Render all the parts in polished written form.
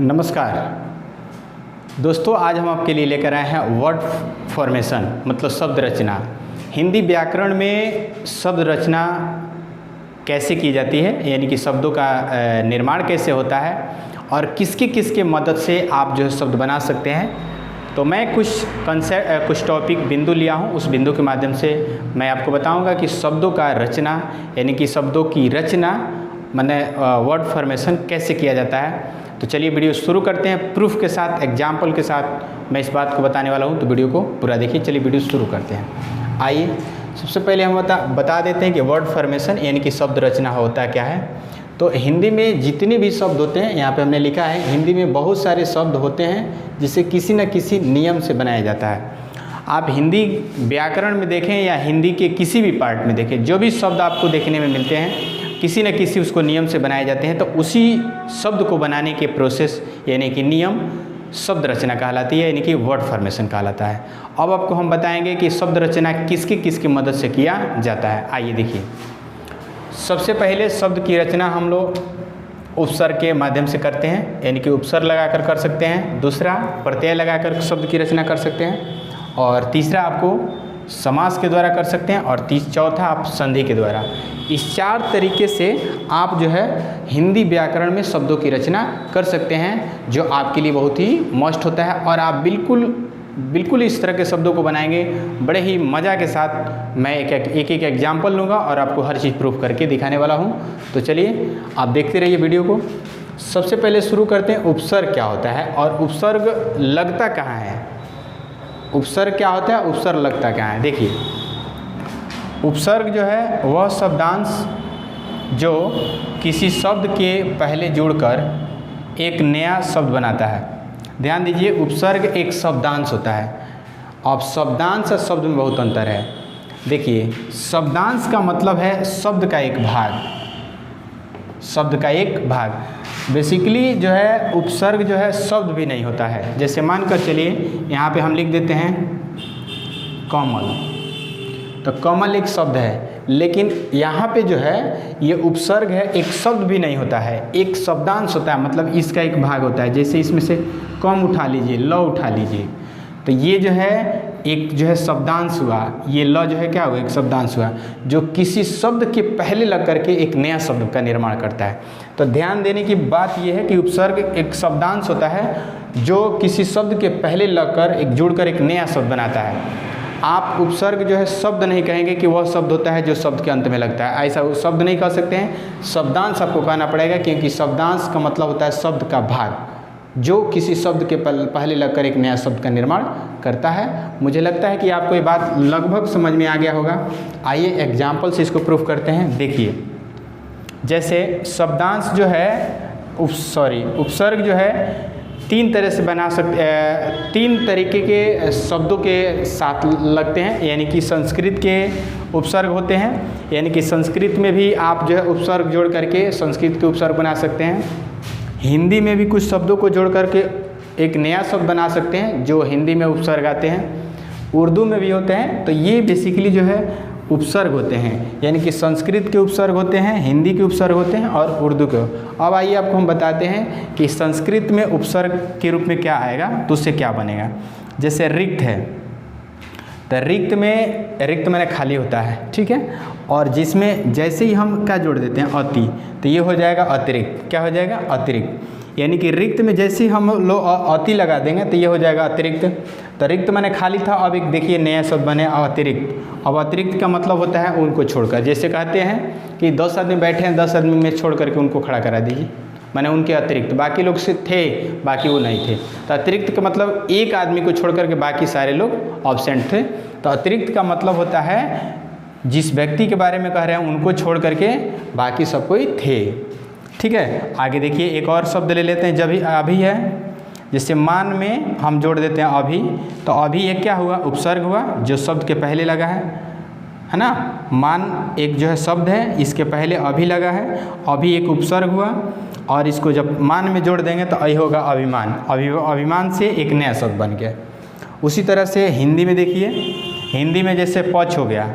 नमस्कार दोस्तों, आज हम आपके लिए लेकर आए हैं वर्ड फॉर्मेशन मतलब शब्द रचना। हिंदी व्याकरण में शब्द रचना कैसे की जाती है, यानी कि शब्दों का निर्माण कैसे होता है और किसके मदद से आप जो है शब्द बना सकते हैं। तो मैं कुछ टॉपिक बिंदु लिया हूँ, उस बिंदु के माध्यम से मैं आपको बताऊँगा कि शब्दों का रचना यानी कि शब्दों की रचना माने वर्ड फॉर्मेशन कैसे किया जाता है। तो चलिए वीडियो शुरू करते हैं। प्रूफ के साथ, एग्जाम्पल के साथ मैं इस बात को बताने वाला हूँ, तो वीडियो को पूरा देखिए। चलिए वीडियो शुरू करते हैं। आइए सबसे पहले हम बता देते हैं कि वर्ड फॉर्मेशन यानी कि शब्द रचना होता क्या है। तो हिंदी में जितने भी शब्द होते हैं, यहाँ पे हमने लिखा है हिंदी में बहुत सारे शब्द होते हैं जिसे किसी न किसी नियम से बनाया जाता है। आप हिंदी व्याकरण में देखें या हिंदी के किसी भी पार्ट में देखें, जो भी शब्द आपको देखने में मिलते हैं किसी न किसी उसको नियम से बनाए जाते हैं। तो उसी शब्द को बनाने के प्रोसेस यानी कि नियम शब्द रचना कहलाती है, यानी कि वर्ड फॉर्मेशन कहलाता है। अब आपको हम बताएंगे कि शब्द रचना किसकी मदद से किया जाता है। आइए देखिए, सबसे पहले शब्द की रचना हम लोग उपसर्ग के माध्यम से करते हैं, यानी कि उपसर्ग लगाकर कर सकते हैं। दूसरा प्रत्यय लगाकर शब्द की रचना कर सकते हैं। और तीसरा आपको समास के द्वारा कर सकते हैं। और चौथा आप संधि के द्वारा। इस 4 तरीके से आप जो है हिंदी व्याकरण में शब्दों की रचना कर सकते हैं, जो आपके लिए बहुत ही मस्ट होता है। और आप बिल्कुल इस तरह के शब्दों को बनाएंगे बड़े ही मज़ा के साथ। मैं एक एग्जाम्पल लूँगा और आपको हर चीज़ प्रूफ करके दिखाने वाला हूँ। तो चलिए आप देखते रहिए वीडियो को। सबसे पहले शुरू करते हैं, उपसर्ग क्या होता है और उपसर्ग लगता कहाँ है। उपसर्ग क्या होता है, उपसर्ग लगता कहाँ है। देखिए, उपसर्ग जो है वह शब्दांश जो किसी शब्द के पहले जुड़कर एक नया शब्द बनाता है। ध्यान दीजिए, उपसर्ग एक शब्दांश होता है। अब शब्दांश और शब्द में बहुत अंतर है। देखिए, शब्दांश का मतलब है शब्द का एक भाग, शब्द का एक भाग। बेसिकली जो है उपसर्ग जो है शब्द भी नहीं होता है। जैसे मानकर चलिए, यहाँ पे हम लिख देते हैं कमल, तो कमल एक शब्द है, लेकिन यहाँ पे जो है ये उपसर्ग है, एक शब्द भी नहीं होता है, एक शब्दांश होता है, मतलब इसका एक भाग होता है। जैसे इसमें से कम उठा लीजिए, ल उठा लीजिए, तो ये जो है एक जो है शब्दांश हुआ। ये ल जो है क्या हुआ, एक शब्दांश हुआ जो किसी शब्द के पहले लग करके एक नया शब्द का निर्माण करता है। तो ध्यान देने की बात यह है कि उपसर्ग एक शब्दांश होता है जो किसी शब्द के पहले लगकर एक जुड़कर एक नया शब्द बनाता है। आप उपसर्ग जो है शब्द नहीं कहेंगे कि वह शब्द होता है जो शब्द के अंत में लगता है, ऐसा शब्द नहीं कह सकते हैं। शब्दांश आपको कहना पड़ेगा, क्योंकि शब्दांश का मतलब होता है शब्द का भाग जो किसी शब्द के पहले लगकर एक नया शब्द का निर्माण करता है। मुझे लगता है कि आपको ये बात लगभग समझ में आ गया होगा। आइए एग्जाम्पल से इसको प्रूफ करते हैं। देखिए, जैसे शब्दांश जो है उपसर्ग जो है 3 तरह से बना सकते, 3 तरीके के शब्दों के साथ लगते हैं, यानी कि संस्कृत के उपसर्ग होते हैं, यानी कि संस्कृत में भी आप जो है उपसर्ग जोड़ करके संस्कृत के उपसर्ग बना सकते हैं। हिंदी में भी कुछ शब्दों को जोड़ करके एक नया शब्द बना सकते हैं जो हिंदी में उपसर्ग आते हैं। उर्दू में भी होते हैं। तो ये बेसिकली जो है उपसर्ग होते हैं, यानी कि संस्कृत के उपसर्ग होते हैं, हिंदी के उपसर्ग होते हैं और उर्दू के। अब आइए आपको हम बताते हैं कि संस्कृत में उपसर्ग के रूप में क्या आएगा, तो उससे क्या बनेगा। जैसे रिक्त है, तो रिक्त मैंने खाली होता है, ठीक है। और जिसमें जैसे ही हम क्या जोड़ देते हैं अति, तो ये हो जाएगा अतिरिक्त। क्या हो जाएगा, अतिरिक्त। यानी कि रिक्त में जैसे ही हम लोग अति लगा देंगे तो ये हो जाएगा अतिरिक्त। तो रिक्त मैंने खाली था, अब एक देखिए नया शब्द बने अतिरिक्त। अब अतिरिक्त का मतलब होता है उनको छोड़कर। जैसे कहते हैं कि 10 आदमी बैठे हैं, 10 आदमी में छोड़ करके उनको खड़ा करा दीजिए, माने उनके अतिरिक्त। बाकी लोग से थे, बाकी वो नहीं थे। तो अतिरिक्त का मतलब एक आदमी को छोड़ करके बाकी सारे लोग ऑब्सेंट थे। तो अतिरिक्त का मतलब होता है जिस व्यक्ति के बारे में कह रहे हैं उनको छोड़ करके बाकी सब कोई थे, ठीक है। आगे देखिए, एक और शब्द ले लेते हैं, जब अभी है। जैसे मान में हम जोड़ देते हैं अभी, तो अभी एक क्या हुआ, उपसर्ग हुआ जो शब्द के पहले लगा है ना। मान एक जो है शब्द है, इसके पहले अभी लगा है, अभी एक उपसर्ग हुआ। और इसको जब मान में जोड़ देंगे तो आई होगा अभिमान। अभिमान से एक नया शब्द बन गया। उसी तरह से हिंदी में देखिए, हिंदी में जैसे पच हो गया।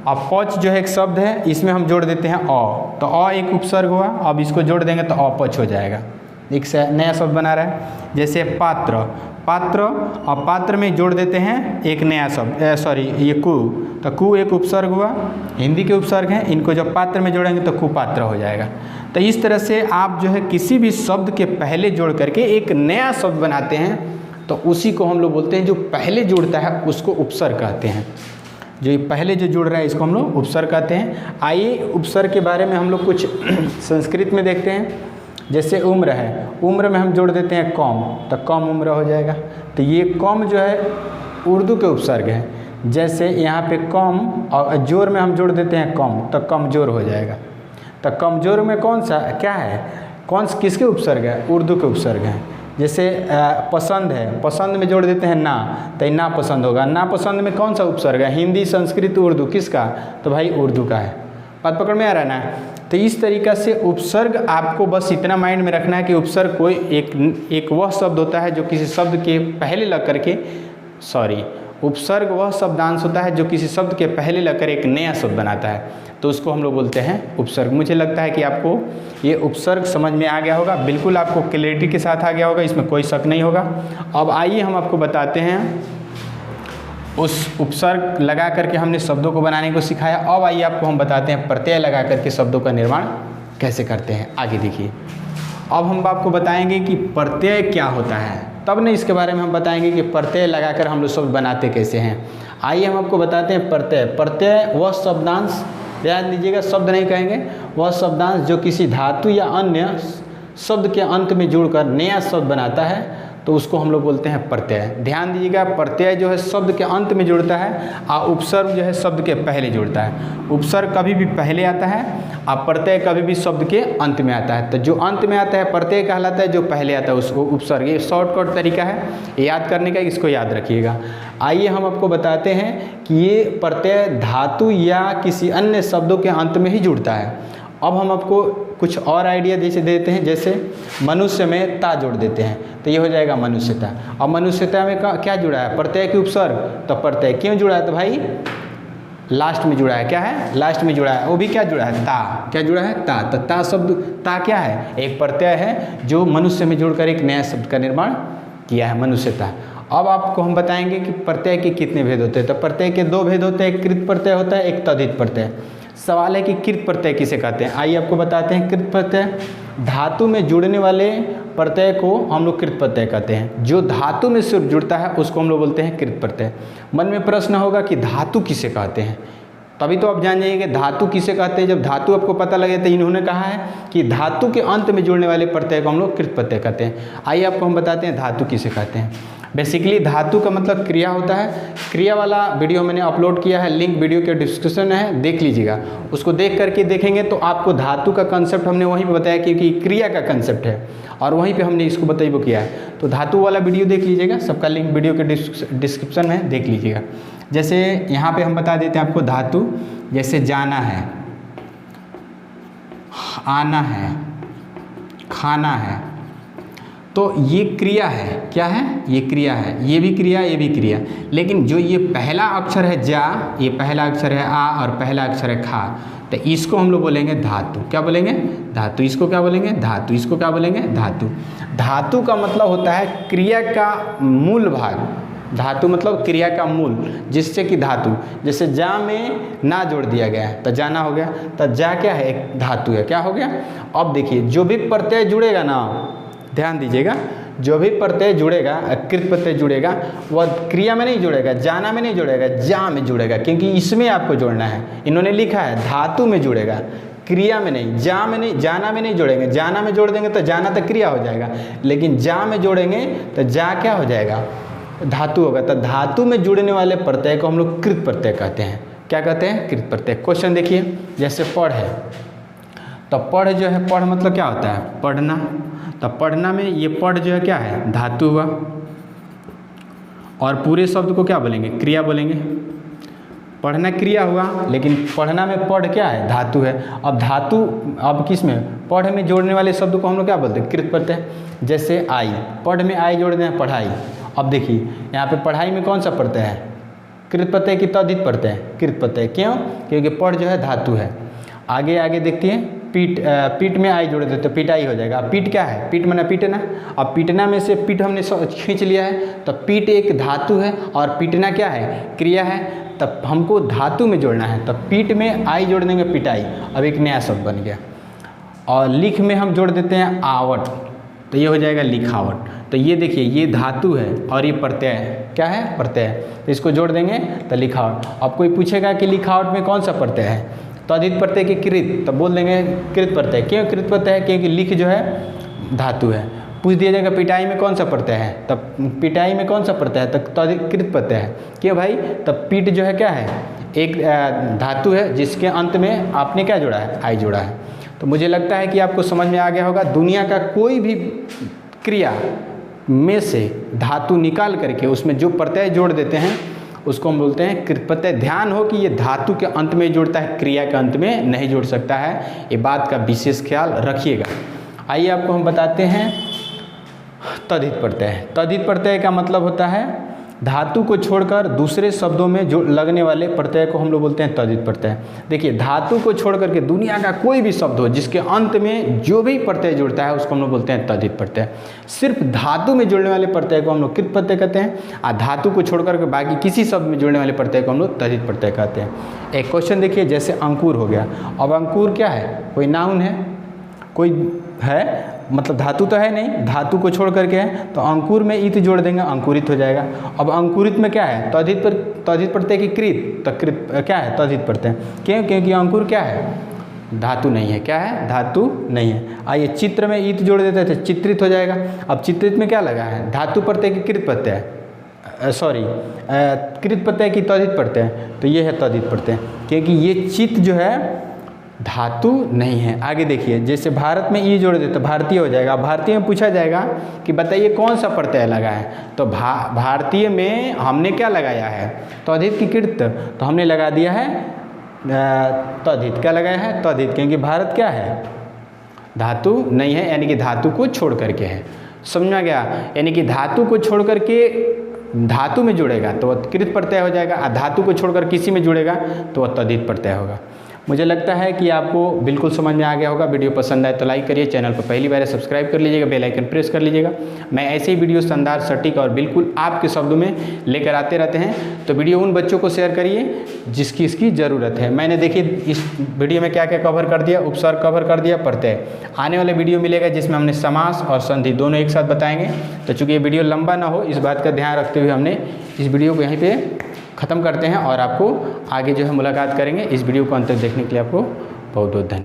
अब पच जो है एक शब्द है, इसमें हम जोड़ देते हैं अ, तो अ एक उपसर्ग हुआ। अब इसको जोड़ देंगे तो अपच हो जाएगा। एक नया शब्द बना रहा है। जैसे पात्र, पात्र और पात्र में जोड़ देते हैं एक नया शब्द, सॉरी ये कु, तो कु एक उपसर्ग हुआ, हिंदी के उपसर्ग हैं, इनको जब पात्र में जोड़ेंगे तो कुपात्र हो जाएगा। तो इस तरह से आप जो है किसी भी शब्द के पहले जोड़ करके एक नया शब्द बनाते हैं तो उसी को हम लोग बोलते हैं, जो पहले जुड़ता है उसको उपसर्ग कहते हैं। जो पहले जो जुड़ रहा है इसको हम लोग उपसर्ग कहते हैं। आइए उपसर्ग के बारे में हम लोग कुछ संस्कृत में देखते हैं। जैसे उम्र है, उम्र में हम जोड़ देते हैं कौम, तो कम उम्र हो जाएगा। तो ये कौम जो है उर्दू के उपसर्ग है। जैसे यहाँ पे कौम और जोर में हम जोड़ देते हैं कम, तो कमजोर हो जाएगा। तो कमजोर में कौन सा क्या है, कौन किसके उपसर्ग है, उर्दू के उपसर्ग हैं। जैसे पसंद है, पसंद में जोड़ देते हैं ना, तो ना पसंद होगा। ना पसंद में कौन सा उपसर्ग है, हिंदी संस्कृत उर्दू, किसका, तो भाई उर्दू का है। बात पकड़ में आ रहा है ना। तो इस तरीक़ा से उपसर्ग आपको बस इतना माइंड में रखना है कि उपसर्ग कोई एक वह शब्द होता है जो किसी शब्द के पहले लग करके, उपसर्ग वह शब्दांश होता है जो किसी शब्द के पहले लगकर एक नया शब्द बनाता है, तो उसको हम लोग बोलते हैं उपसर्ग। मुझे लगता है कि आपको ये उपसर्ग समझ में आ गया होगा, बिल्कुल आपको क्लैरिटी के साथ आ गया होगा, इसमें कोई शक नहीं होगा। अब आइए हम आपको बताते हैं, उस उपसर्ग लगा करके हमने शब्दों को बनाने को सिखाया। अब आइए आपको हम बताते हैं प्रत्यय लगा करके शब्दों का निर्माण कैसे करते हैं। आगे देखिए, अब हम आपको बताएंगे कि प्रत्यय क्या होता है, तब नहीं इसके बारे में हम बताएंगे कि प्रत्यय लगाकर हम लोग शब्द बनाते कैसे हैं। आइए हम आपको बताते हैं प्रत्यय। प्रत्यय वह शब्दांश, ध्यान दीजिएगा, शब्द नहीं कहेंगे, वह शब्दांश जो किसी धातु या अन्य शब्द के अंत में जुड़कर नया शब्द बनाता है, तो उसको हम लोग बोलते हैं प्रत्यय। ध्यान दीजिएगा, प्रत्यय जो है शब्द के अंत में जुड़ता है और उपसर्ग जो है शब्द के पहले जुड़ता है। उपसर्ग कभी भी पहले आता है और प्रत्यय कभी भी शब्द के अंत में आता है। तो जो अंत में आता है प्रत्यय कहलाता है, जो पहले आता है उसको उपसर्ग। ये शॉर्टकट तरीका है याद करने का, इसको याद रखिएगा। आइए हम आपको बताते हैं कि ये प्रत्यय धातु या किसी अन्य शब्दों के अंत में ही जुड़ता है। अब हम आपको कुछ और आइडिया जैसे देते हैं, जैसे मनुष्य में ता जोड़ देते हैं तो ये हो जाएगा मनुष्यता। और मनुष्यता में क्या जुड़ा है, प्रत्यय की उपसर्ग, तो प्रत्यय क्यों जुड़ा है, तो भाई लास्ट में जुड़ा है। क्या है, लास्ट में जुड़ा है, वो भी क्या जुड़ा है, ता। क्या जुड़ा है, ता। तो ता शब्द, ता क्या है, एक प्रत्यय है जो मनुष्य में जुड़कर एक नया शब्द का निर्माण किया है, मनुष्यता। अब आपको हम बताएंगे कि प्रत्यय के कितने भेद होते हैं। तो प्रत्यय के दो भेद होते हैं, एक कृत प्रत्यय होता है, एक तद्धित प्रत्यय। सवाल है कि कृत प्रत्यय किसे कहते हैं। आइए आपको बताते हैं। कृत प्रत्यय, धातु में जुड़ने वाले प्रत्यय को हम लोग कृत प्रत्यय कहते हैं। जो धातु में सिर्फ जुड़ता है उसको हम लोग बोलते हैं कृत प्रत्यय। मन में प्रश्न होगा कि धातु किसे कहते हैं, तभी तो आप जान जाइए कि धातु किसे कहते हैं। जब धातु आपको पता लगे तो इन्होंने कहा है कि धातु के अंत में जुड़ने वाले प्रत्यय को हम लोग कृत प्रत्यय कहते हैं। आइए आपको हम बताते हैं धातु किसे कहते हैं। बेसिकली धातु का मतलब क्रिया होता है। क्रिया वाला वीडियो मैंने अपलोड किया है, लिंक वीडियो के डिस्क्रिप्शन में है, देख लीजिएगा। उसको देख करके देखेंगे तो आपको धातु का कंसेप्ट हमने वहीं पे बताया, क्योंकि क्रिया का कंसेप्ट है और वहीं पे हमने इसको बताइए किया है। तो धातु वाला वीडियो देख लीजिएगा, सबका लिंक वीडियो के डिस्क्रिप्शन में देख लीजिएगा। जैसे यहाँ पे हम बता देते हैं आपको धातु, जैसे जाना है, आना है, खाना है, तो ये क्रिया है। क्या है, ये क्रिया है, ये भी क्रिया, ये भी क्रिया। लेकिन जो ये पहला अक्षर है जा, ये पहला अक्षर है आ और पहला अक्षर है खा, तो इसको हम लोग बोलेंगे धातु। क्या बोलेंगे, धातु। इसको क्या बोलेंगे, धातु। इसको क्या बोलेंगे, धातु। धातु का मतलब होता है क्रिया का मूल भाग। धातु मतलब क्रिया का मूल, जिससे कि धातु, जैसे जा में ना जोड़ दिया गया है तो जाना हो गया। तो जा क्या है, एक धातु है। क्या हो गया। अब देखिए, जो भी प्रत्यय जुड़ेगा ना, ध्यान दीजिएगा, जो भी प्रत्यय जुड़ेगा, कृत प्रत्यय जुड़ेगा, वह क्रिया में नहीं जुड़ेगा, जाना में नहीं जुड़ेगा, जा में जुड़ेगा, क्योंकि इसमें आपको जोड़ना है। इन्होंने लिखा है धातु में जुड़ेगा, क्रिया में नहीं, जा में नहीं, जाना में नहीं जोड़ेंगे। जाना में जोड़ देंगे तो जाना तो क्रिया हो जाएगा, लेकिन जा में जोड़ेंगे तो जा क्या हो जाएगा, धातु होगा। तो धातु में जुड़ने वाले प्रत्यय को हम लोग कृत प्रत्यय कहते हैं। क्या कहते हैं, कृत प्रत्यय। क्वेश्चन देखिए, जैसे पढ़ है, तो पढ़ जो है, पढ़ मतलब क्या होता है, पढ़ना। तो पढ़ना में ये पढ़ जो है क्या है, धातु हुआ। और पूरे शब्द को क्या बोलेंगे, क्रिया बोलेंगे। पढ़ना क्रिया हुआ, लेकिन पढ़ना में पढ़ क्या है, धातु है। अब धातु, अब किस में, पढ़ में जोड़ने वाले शब्द को हम लोग क्या बोलते हैं, कृत प्रत्यय। जैसे आई, पढ़ में आई जोड़ दें, पढ़ाई। अब देखिए यहाँ पे पढ़ाई में कौन सा प्रत्यय है, कृत प्रत्यय की तद्धित प्रत्यय, कृत प्रत्यय। क्यों, क्योंकि पढ़ जो है धातु है। आगे आगे देखते हैं, पीठ में आई जोड़ देते तो पिटाई हो जाएगा। अब पीठ क्या है? पीठ माने पीटना। अब पीटना में से पीठ हमने खींच लिया है, तो पीठ एक धातु है और पीटना क्या है? क्रिया है। तब हमको धातु में जोड़ना है, तब पीठ में आई जोड़ देंगे पिटाई। अब एक नया शब्द बन गया। और लिख में हम जोड़ देते हैं आवट, तो ये हो जाएगा लिखावट। तो ये देखिए, ये धातु है और ये प्रत्यय है। क्या है? प्रत्यय। तो इसको जोड़ देंगे तो लिखावट। अब कोई पूछेगा कि लिखावट में कौन सा प्रत्यय है, तो अधिक प्रत्यय के कृत, तब बोल देंगे कृत प्रत्यय। क्यों कृत प्रत्यय है? क्योंकि लिख जो है धातु है। पूछ दिया जाएगा पिटाई में कौन सा प्रत्यय है, तब पिटाई में कौन सा प्रत्यय है, तो अधिक कृत प्रत्यय है। क्यों भाई? तब पीठ जो है क्या है? एक धातु है जिसके अंत में आपने क्या जोड़ा है? आई जोड़ा है। तो मुझे लगता है कि आपको समझ में आ गया होगा। दुनिया का कोई भी क्रिया में से धातु निकाल करके उसमें जो प्रत्यय जोड़ देते हैं उसको हम बोलते हैं कृत प्रत्यय। ध्यान हो कि ये धातु के अंत में जोड़ता है, क्रिया के अंत में नहीं जोड़ सकता है। ये बात का विशेष ख्याल रखिएगा। आइए आपको हम बताते हैं तद्धित प्रत्यय। तद्धित प्रत्यय का मतलब होता है धातु को छोड़कर दूसरे शब्दों में जो लगने वाले प्रत्यय को हम लोग बोलते हैं तद्धित प्रत्यय। देखिए, धातु को छोड़ करके दुनिया का कोई भी शब्द हो जिसके अंत में जो भी प्रत्यय जुड़ता है उसको हम लोग बोलते हैं तद्धित प्रत्यय। सिर्फ धातु में जुड़ने वाले प्रत्यय को हम लोग कृत प्रत्यय कहते हैं, और धातु को छोड़ करके बाकी किसी शब्द में जुड़ने वाले प्रत्यय को हम लोग तद्धित प्रत्यय कहते हैं। एक क्वेश्चन देखिए, जैसे अंकुर हो गया। अब अंकुर क्या है? कोई नाउन है, कोई है, मतलब धातु तो है नहीं, धातु को छोड़ करके है, तो अंकुर में इत जोड़ देंगे, अंकुरित हो जाएगा। अब अंकुरित में क्या है? तद्धित प्रत्यय की कृत, तो कृत क्या है? तद्धित प्रत्यय। क्यों? क्योंकि अंकुर क्या है? धातु नहीं है। क्या है? धातु नहीं है। आइए चित्र में इत जोड़ देते थे, चित्रित हो जाएगा। अब चित्रित में क्या लगा है? धातु प्रत्यय की कृत प्रत्यय, कृत प्रत्यय की तद्धित प्रत्यय, तो ये है तद्धित प्रत्यय। क्योंकि ये चित्त जो है धातु नहीं है। आगे देखिए, जैसे भारत में ई जोड़ दे तो भारतीय हो जाएगा। भारतीय में पूछा जाएगा कि बताइए कौन सा प्रत्यय लगा है, तो भारतीय में हमने क्या लगाया है? तद्धित की कृत, तो हमने लगा दिया है तद्धित। क्या लगाया है? तद्धित। क्योंकि भारत क्या है? धातु नहीं है, यानी कि धातु को छोड़ करके है। समझ में आ गया? यानी कि धातु को छोड़ करके धातु में जुड़ेगा तो वह कृत प्रत्यय हो जाएगा, और धातु को छोड़कर किसी में जुड़ेगा तो वह तद्धित प्रत्यय होगा। मुझे लगता है कि आपको बिल्कुल समझ में आ गया होगा। वीडियो पसंद आए तो लाइक करिए, चैनल पर पहली बार सब्सक्राइब कर लीजिएगा, बेल आइकन प्रेस कर लीजिएगा। मैं ऐसे ही वीडियो शानदार, सटीक और बिल्कुल आपके शब्दों में लेकर आते रहते हैं। तो वीडियो उन बच्चों को शेयर करिए जिसकी इसकी ज़रूरत है। मैंने देखिए इस वीडियो में क्या क्या कवर कर दिया, उपसर्ग कवर कर दिया, प्रत्यय। आने वाले वीडियो मिलेगा जिसमें हमने समास और संधि दोनों एक साथ बताएंगे। तो चूँकि ये वीडियो लंबा ना हो, इस बात का ध्यान रखते हुए हमने इस वीडियो को यहीं पर ख़त्म करते हैं, और आपको आगे जो है मुलाकात करेंगे। इस वीडियो को अंत तक देखने के लिए आपको बहुत बहुत धन्यवाद।